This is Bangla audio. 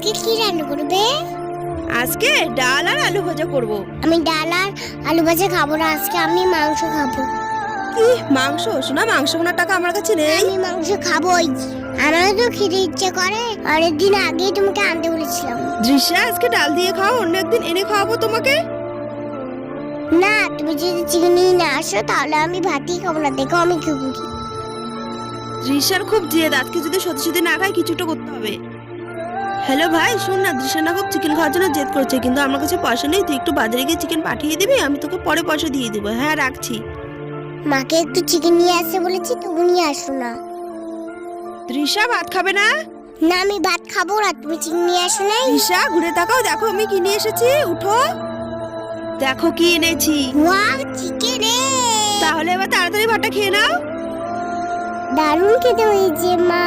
আজকে কি রান্না করবে? আজকে ডাল আর আলু ভাজা করব। আমি ডাল আর আলু ভাজা খাবো না, আজকে আমি মাংস খাবো। কি মাংস? শোনা, মাংস কেনার টাকা আমার কাছে নেই। আমি মাংস খাবোই। আমারও তো খেতে ইচ্ছে করে, অনেকদিন আগেই তোমাকে আনতে বলেছিলাম। দৃশ্যা, আজকে ডাল দিয়ে খাও, অন্য একদিন এনে খাওয়াবো তোমাকে। না, তুমি যদি চিকেন নিয়ে না আসো তাহলে আমি ভাতই খাবো না, দেখো আমি কি করি। দৃশ্যার খুব জেদ, আজকে যদি সত্যি সত্যি না খাই কিছুটা করতে হবে। হ্যালো ভাই, শোন না, দৃশ্যা না খুব চিকেন খাওয়ার জন্য জেদ করছে, কিন্তু আমার কাছে পয়সা নেই। তুই একটু বাজারে গিয়ে চিকেন পাঠিয়ে দিবি, আমি তোকে পরে পয়সা দিয়ে দিব। হ্যাঁ, রাখছি। মাকে একটু চিকেন নিয়ে আসতে বলেছি, তুমি নিয়ে আসো না। দৃশ্যা, ভাত খাবে না? না, আমি ভাত খাবো না, তুমি চিকেন নিয়ে আসো নাই। দৃশ্যা, ঘুরে তাকাও, দেখো আমি কি নিয়ে এসেছি। উঠো, দেখো কি এনেছি। Wow, chicken! তাহলে এবার তাড়াতাড়ি ভাতটা খেয়ে নাও। দারুণ খেতে হয়েছে মা।